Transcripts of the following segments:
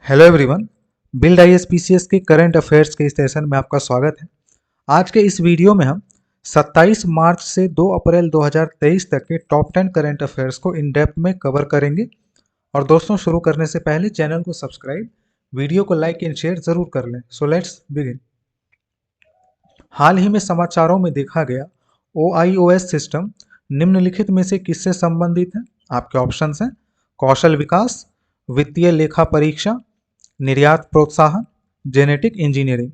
Hello everyone. Build आईएसपीसीएस के current affairs के इस सेशन में आपका स्वागत है। आज के इस वीडियो में हम 27 मार्च से 2 अप्रैल 2023 तक के टॉप 10 करंट अफेयर्स को इन डेप्थ में कवर करेंगे। और दोस्तों, शुरू करने से पहले चैनल को सब्सक्राइब, वीडियो को लाइक एंड शेयर जरूर कर लें। So let's begin. हाल ही में समाचारों में देखा गया OIOS सिस्टम निम्नलिखित में से किससे संबंधित है? आपके ऑप्शंस हैं कौशल विकास, वित्तीय लेखा परीक्षा, निर्यात प्रोत्साहन, जेनेटिक इंजीनियरिंग।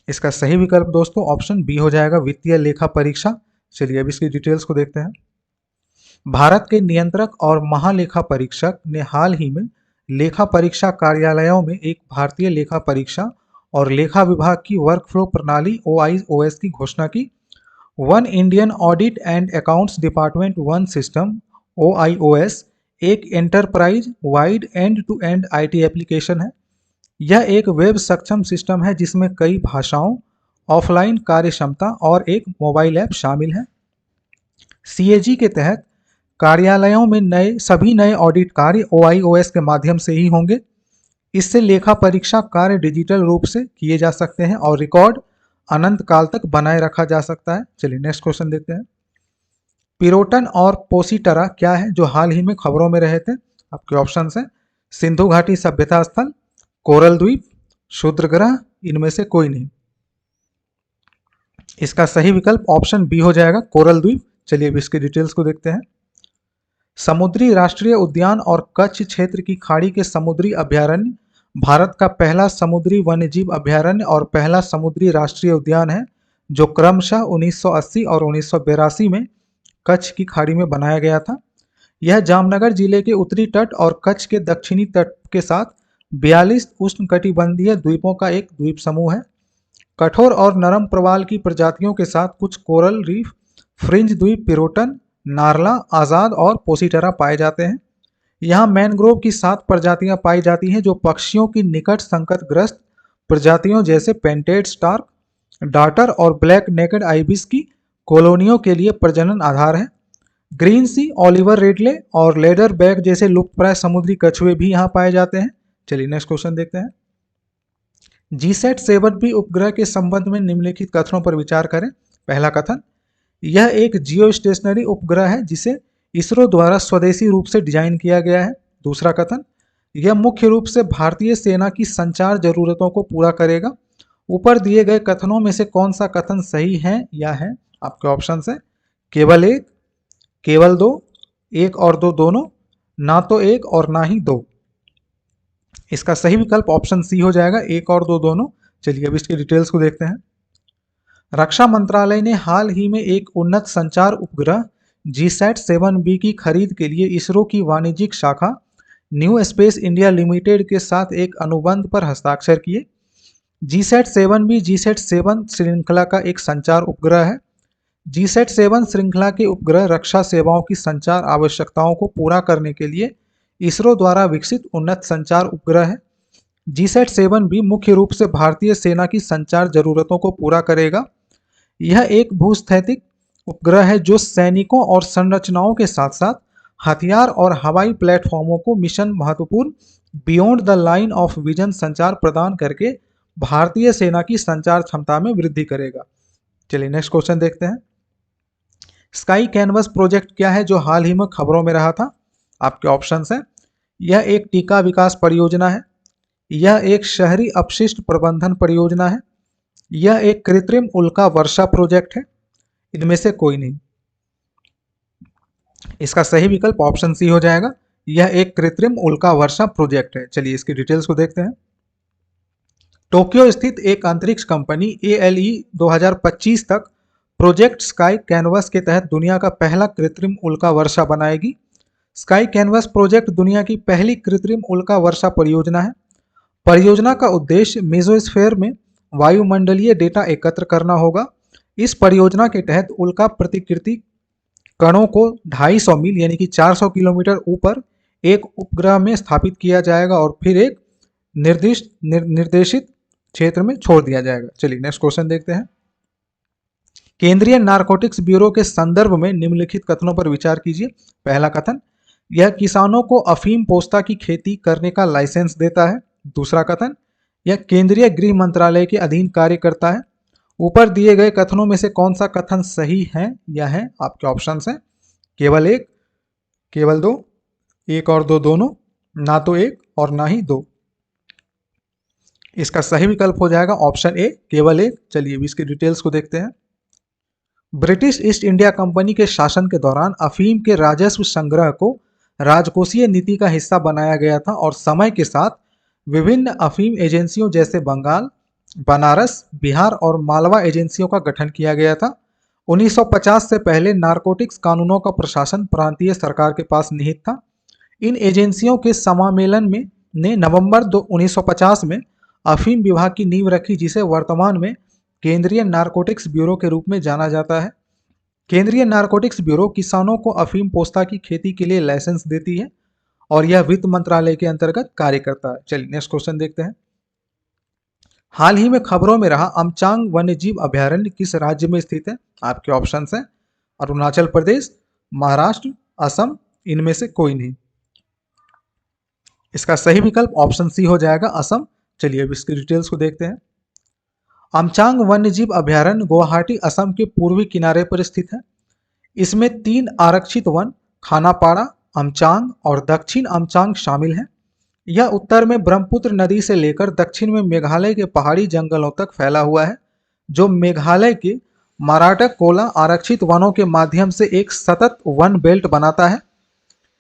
इसका सही विकल्प दोस्तों ऑप्शन बी हो जाएगा, वित्तीय लेखा परीक्षा। चलिए अब इसकी डिटेल्स को देखते हैं। भारत के नियंत्रक और महालेखा परीक्षक ने हाल ही में लेखा परीक्षा कार्यालयों में एक भारतीय लेखा परीक्षा और लेखा विभाग की वर्कफ्लो प्रणाली OIOS की घोषणा की। One Indian audit and accounts department one system OIOS एक enterprise wide end to end IT application है। यह एक वेब सक्षम सिस्टम है जिसमें कई भाषाओं, ऑफलाइन कार्य क्षमता और एक मोबाइल ऐप शामिल है। CAG के तहत कार्यालयों में सभी नए ऑडिट कार्य OIOS के माध्यम से ही होंगे। इससे लेखा परीक्षा कार्य डिजिटल रूप से किए जा सकते हैं और रिकॉर्ड अनंत काल तक बनाए रखा जा सकता है। चलिए नेक्स्ट क्वेश्चन देखते हैं। पिरोटन और पोसीटरा क्या है जो हाल ही में खबरों में रहे थे? आपके ऑप्शन हैं सिंधु घाटी सभ्यता स्थल, कोरल द्वीप, क्षुद्र ग्रह, इनमें से कोई नहीं। इसका सही विकल्प ऑप्शन बी हो जाएगा, कोरल द्वीप। चलिए अब इसकी डिटेल्स को देखते हैं। समुद्री राष्ट्रीय उद्यान और कच्छ क्षेत्र की खाड़ी के समुद्री अभयारण्य भारत का पहला समुद्री वन्यजीव अभयारण्य और पहला समुद्री राष्ट्रीय उद्यान है, जो क्रमशः 1980 और 1982 में कच्छ की खाड़ी में बनाया गया था। यह जामनगर जिले के उत्तरी तट और कच्छ के दक्षिणी तट के साथ 42 उष्णकटिबंधीय द्वीपों का एक द्वीप समूह है। कठोर और नरम प्रवाल की प्रजातियों के साथ कुछ कोरल रीफ, फ्रिंज द्वीप पिरोटन, नारला, आजाद और पोसीटरा पाए जाते हैं। यहाँ मैनग्रोव की 7 प्रजातियां पाई जाती हैं जो पक्षियों की निकट संकटग्रस्त प्रजातियों जैसे पेंटेड स्टार्क, डार्टर और ब्लैक नेकेड आइबिस की कॉलोनियों के लिए प्रजनन आधार है। ग्रीन सी, ऑलिवर रिडले और लेडर बैक जैसे लुप्तप्राय समुद्री कछुए भी यहाँ पाए जाते हैं। चलिए नेक्स्ट क्वेश्चन देखते हैं। GSAT-7B उपग्रह के संबंध में निम्नलिखित कथनों पर विचार करें। पहला कथन, यह एक जियो स्टेशनरी उपग्रह है जिसे इसरो द्वारा स्वदेशी रूप से डिजाइन किया गया है। दूसरा कथन, यह मुख्य रूप से भारतीय सेना की संचार जरूरतों को पूरा करेगा। ऊपर दिए गए कथनों में से कौन सा कथन सही है या है? आपके ऑप्शन है केवल एक, केवल दो, एक और दो दोनों, ना तो एक और ना ही दो। इसका सही विकल्प ऑप्शन सी हो जाएगा, एक और दो दोनों। चलिए अब इसकी डिटेल्स को देखते हैं। रक्षा मंत्रालय ने हाल ही में एक उन्नत संचार उपग्रह GSAT-7B की खरीद के लिए इसरो की वाणिज्यिक शाखा न्यू स्पेस इंडिया लिमिटेड के साथ एक अनुबंध पर हस्ताक्षर किए। GSAT-7B GSAT-7 श्रृंखला का एक संचार उपग्रह है। GSAT-7 श्रृंखला के उपग्रह रक्षा सेवाओं की संचार आवश्यकताओं को पूरा करने के लिए इसरो द्वारा विकसित उन्नत संचार उपग्रह है। GSAT-7B मुख्य रूप से भारतीय सेना की संचार जरूरतों को पूरा करेगा। यह एक भूस्थैतिक उपग्रह है जो सैनिकों और संरचनाओं के साथ साथ हथियार और हवाई प्लेटफॉर्मों को मिशन महत्वपूर्ण beyond the line of vision संचार प्रदान करके भारतीय सेना की संचार क्षमता में वृद्धि करेगा। चलिए नेक्स्ट क्वेश्चन देखते हैं। स्काई कैनवस प्रोजेक्ट क्या है जो हाल ही में खबरों में रहा था? आपके ऑप्शंस हैं यह एक टीका विकास परियोजना है, यह एक शहरी अपशिष्ट प्रबंधन परियोजना है, यह एक कृत्रिम उल्का वर्षा प्रोजेक्ट है, इनमें से कोई नहीं। इसका सही विकल्प ऑप्शन सी हो जाएगा, यह एक कृत्रिम उल्का वर्षा प्रोजेक्ट है। चलिए इसकी डिटेल्स को देखते हैं। टोक्यो स्थित एक अंतरिक्ष कंपनी ALE 2025 तक प्रोजेक्ट स्काई कैनवस के तहत दुनिया का पहला कृत्रिम उल्का वर्षा बनाएगी। स्काई कैनवस प्रोजेक्ट दुनिया की पहली कृत्रिम उल्का वर्षा परियोजना है। परियोजना का उद्देश्य मेसोस्फीयर में वायुमंडलीय डेटा एकत्र करना होगा। इस परियोजना के तहत उल्का प्रतिकृति कणों को 250 मील यानी कि 400 किलोमीटर ऊपर एक उपग्रह में स्थापित किया जाएगा और फिर एक निर्देशित क्षेत्र में छोड़ दिया जाएगा। चलिए नेक्स्ट क्वेश्चन देखते हैं। केंद्रीय नारकोटिक्स ब्यूरो के संदर्भ में निम्नलिखित कथनों पर विचार कीजिए। पहला कथन, यह किसानों को अफीम पोस्ता की खेती करने का लाइसेंस देता है। दूसरा कथन, यह केंद्रीय गृह मंत्रालय के अधीन कार्य करता है। ऊपर दिए गए कथनों में से कौन सा कथन सही है? यह है आपके ऑप्शन है केवल एक, केवल दो, एक और दो दोनों, ना तो एक और ना ही दो। इसका सही विकल्प हो जाएगा ऑप्शन ए, केवल एक। चलिए इसकी डिटेल्स को देखते हैं। ब्रिटिश ईस्ट इंडिया कंपनी के शासन के दौरान अफीम के राजस्व संग्रह को राजकोषीय नीति का हिस्सा बनाया गया था और समय के साथ विभिन्न अफीम एजेंसियों जैसे बंगाल, बनारस, बिहार और मालवा एजेंसियों का गठन किया गया था। 1950 से पहले नारकोटिक्स कानूनों का प्रशासन प्रांतीय सरकार के पास निहित था। इन एजेंसियों के समामेलन में ने नवंबर 1950 में अफीम विभाग की नींव रखी, जिसे वर्तमान में केंद्रीय नारकोटिक्स ब्यूरो के रूप में जाना जाता है। केंद्रीय नारकोटिक्स ब्यूरो किसानों को अफीम पोस्ता की खेती के लिए लाइसेंस देती है और यह वित्त मंत्रालय के अंतर्गत कार्य करता है। चलिए नेक्स्ट क्वेश्चन देखते हैं। हाल ही में खबरों में रहा अमचांग वन्यजीव अभयारण्य किस राज्य में स्थित है? आपके ऑप्शन है अरुणाचल प्रदेश, महाराष्ट्र, असम, इनमें से कोई नहीं। इसका सही विकल्प ऑप्शन सी हो जाएगा, असम। चलिए अब इसकी डिटेल्स को देखते हैं। अमचांग वन्यजीव अभयारण्य गुवाहाटी, असम के पूर्वी किनारे पर स्थित है। इसमें 3 आरक्षित वन खानापाड़ा, अमचांग और दक्षिण अमचांग शामिल हैं। यह उत्तर में ब्रह्मपुत्र नदी से लेकर दक्षिण में मेघालय के पहाड़ी जंगलों तक फैला हुआ है, जो मेघालय के मराटक कोला आरक्षित वनों के माध्यम से एक सतत वन बेल्ट बनाता है।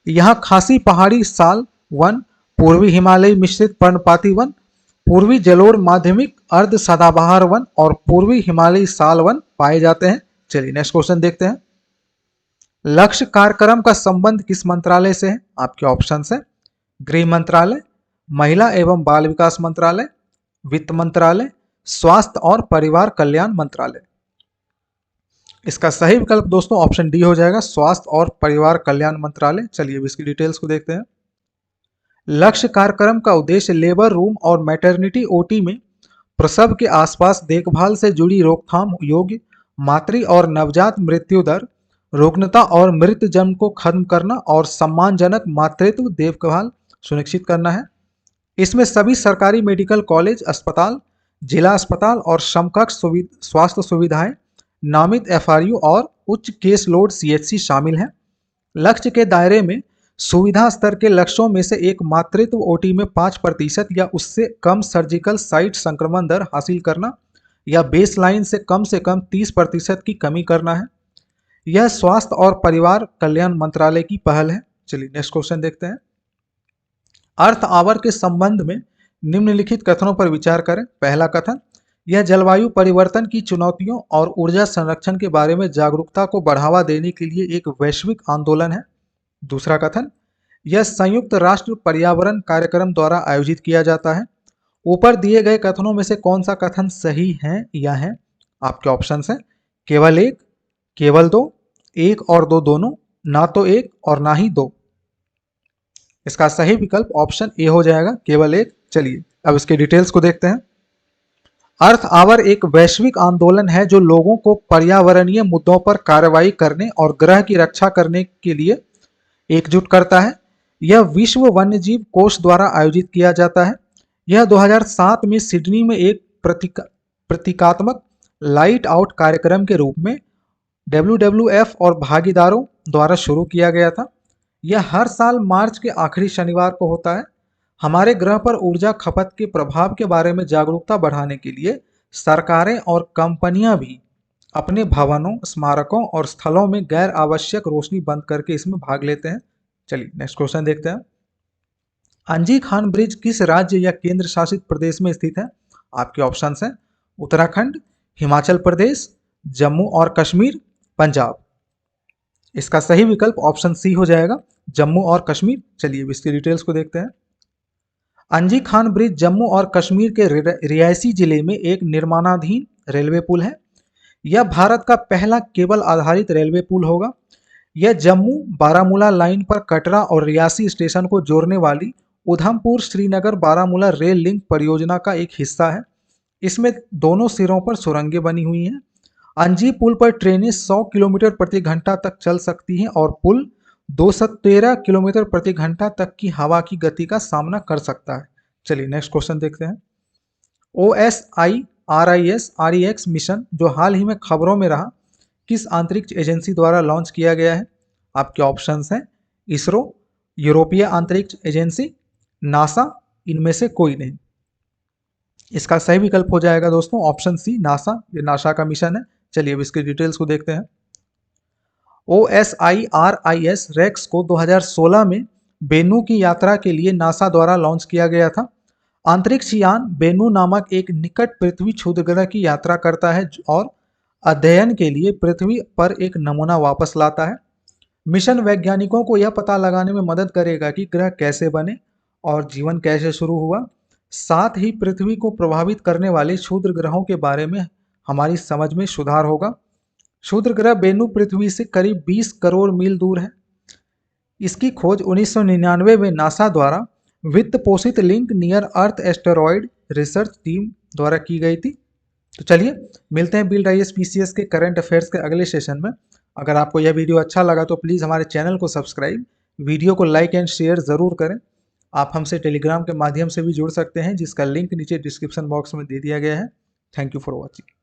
यहाँ खासी पहाड़ी साल वन, पूर्वी हिमालयी मिश्रित पर्णपाती वन, पूर्वी जलोढ़ माध्यमिक अर्ध सदाबहार वन और पूर्वी हिमालयी साल वन पाए जाते हैं। चलिए नेक्स्ट क्वेश्चन देखते हैं। लक्ष्य कार्यक्रम का संबंध किस मंत्रालय से है? आपके ऑप्शन है गृह मंत्रालय, महिला एवं बाल विकास मंत्रालय, वित्त मंत्रालय, स्वास्थ्य और परिवार कल्याण मंत्रालय। इसका सही विकल्प दोस्तों ऑप्शन डी हो जाएगा, स्वास्थ्य और परिवार कल्याण मंत्रालय। चलिए अब इसकी डिटेल्स को देखते हैं। लक्ष्य कार्यक्रम का उद्देश्य लेबर रूम और मैटरनिटी ओटी में प्रसव के आसपास देखभाल से जुड़ी रोकथाम योग्य मातृ और नवजात मृत्यु दर, रुग्णता और मृत जन्म को खत्म करना और सम्मानजनक मातृत्व देखभाल सुनिश्चित करना है। इसमें सभी सरकारी मेडिकल कॉलेज, अस्पताल, जिला अस्पताल और समकक्ष स्वास्थ्य सुविधाएं, नामित एफआरयू और उच्च केस लोड सीएचसी शामिल हैं। लक्ष्य के दायरे में सुविधा स्तर के लक्ष्यों में से एक मातृत्व ओटी में 5% या उससे कम सर्जिकल साइट संक्रमण दर हासिल करना या बेसलाइन से कम 30% की कमी करना है। यह स्वास्थ्य और परिवार कल्याण मंत्रालय की पहल है। चलिए नेक्स्ट क्वेश्चन देखते हैं। अर्थ आवर के संबंध में निम्नलिखित कथनों पर विचार करें। पहला कथन, यह जलवायु परिवर्तन की चुनौतियों और ऊर्जा संरक्षण के बारे में जागरूकता को बढ़ावा देने के लिए एक वैश्विक आंदोलन है। दूसरा कथन, यह संयुक्त राष्ट्र पर्यावरण कार्यक्रम द्वारा आयोजित किया जाता है। ऊपर दिए गए कथनों में से कौन सा कथन सही है या है? आपके ऑप्शन है केवल एक, केवल दो, एक और दो दोनों, ना तो एक और ना ही दो। इसका सही विकल्प ऑप्शन ए हो जाएगा, केवल एक। चलिए अब इसके डिटेल्स को देखते हैं। अर्थ आवर एक वैश्विक आंदोलन है जो लोगों को पर्यावरणीय मुद्दों पर कार्रवाई करने और ग्रह की रक्षा करने के लिए एकजुट करता है। यह विश्व वन्यजीव कोष द्वारा आयोजित किया जाता है। यह 2007 में सिडनी में एक प्रतीकात्मक लाइट आउट कार्यक्रम के रूप में WWF और भागीदारों द्वारा शुरू किया गया था। यह हर साल मार्च के आखिरी शनिवार को होता है। हमारे ग्रह पर ऊर्जा खपत के प्रभाव के बारे में जागरूकता बढ़ाने के लिए सरकारें और कंपनियां भी अपने भवनों, स्मारकों और स्थलों में गैर आवश्यक रोशनी बंद करके इसमें भाग लेते हैं। चलिए नेक्स्ट क्वेश्चन देखते हैं। अंजी खान ब्रिज किस राज्य या केंद्र शासित प्रदेश में स्थित है? आपके ऑप्शन हैं उत्तराखंड, हिमाचल प्रदेश, जम्मू और कश्मीर, पंजाब। इसका सही विकल्प ऑप्शन सी हो जाएगा, जम्मू और कश्मीर। चलिए इसकी डिटेल्स को देखते हैं। अंजी खान ब्रिज जम्मू और कश्मीर के रियासी जिले में एक निर्माणाधीन रेलवे पुल है। यह भारत का पहला केबल आधारित रेलवे पुल होगा। यह जम्मू बारामूला लाइन पर कटरा और रियासी स्टेशन को जोड़ने वाली उधमपुर श्रीनगर बारामूला रेल लिंक परियोजना का एक हिस्सा है। इसमें दोनों सिरों पर सुरंगें बनी हुई हैं। अंजी पुल पर ट्रेनें 100 किलोमीटर प्रति घंटा तक चल सकती हैं और पुल 213 किलोमीटर प्रति घंटा तक की हवा की गति का सामना कर सकता है। चलिए नेक्स्ट क्वेश्चन देखते हैं। OSIRIS-REX मिशन जो हाल ही में खबरों में रहा, किस अंतरिक्ष एजेंसी द्वारा लॉन्च किया गया है? आपके ऑप्शंस हैं इसरो, यूरोपीय अंतरिक्ष एजेंसी, नासा, इनमें से कोई नहीं। इसका सही विकल्प हो जाएगा दोस्तों ऑप्शन सी, नासा। ये नासा का मिशन है। चलिए अब इसके डिटेल्स को देखते हैं। OSIRIS रेक्स को 2016 में बेनू की यात्रा के लिए नासा द्वारा लॉन्च किया गया था। अंतरिक्ष यान बेनू नामक एक निकट पृथ्वी क्षुद्रग्रह की यात्रा करता है और अध्ययन के लिए पृथ्वी पर एक नमूना वापस लाता है। मिशन वैज्ञानिकों को यह पता लगाने में मदद करेगा कि ग्रह कैसे बने और जीवन कैसे शुरू हुआ। साथ ही पृथ्वी को प्रभावित करने वाले क्षुद्र ग्रहों के बारे में हमारी समझ में सुधार होगा। क्षुद्र ग्रह बेनू पृथ्वी से करीब 20 करोड़ मील दूर है। इसकी खोज 1999 में नासा द्वारा वित्त पोषित लिंक नियर अर्थ एस्टेरॉयड रिसर्च टीम द्वारा की गई थी। तो चलिए मिलते हैं बिल्ड IAS PCS के करंट अफेयर्स के अगले सेशन में। अगर आपको यह वीडियो अच्छा लगा तो प्लीज़ हमारे चैनल को सब्सक्राइब, वीडियो को लाइक एंड शेयर ज़रूर करें। आप हमसे टेलीग्राम के माध्यम से भी जुड़ सकते हैं, जिसका लिंक नीचे डिस्क्रिप्शन बॉक्स में दे दिया गया है। Thank you for watching.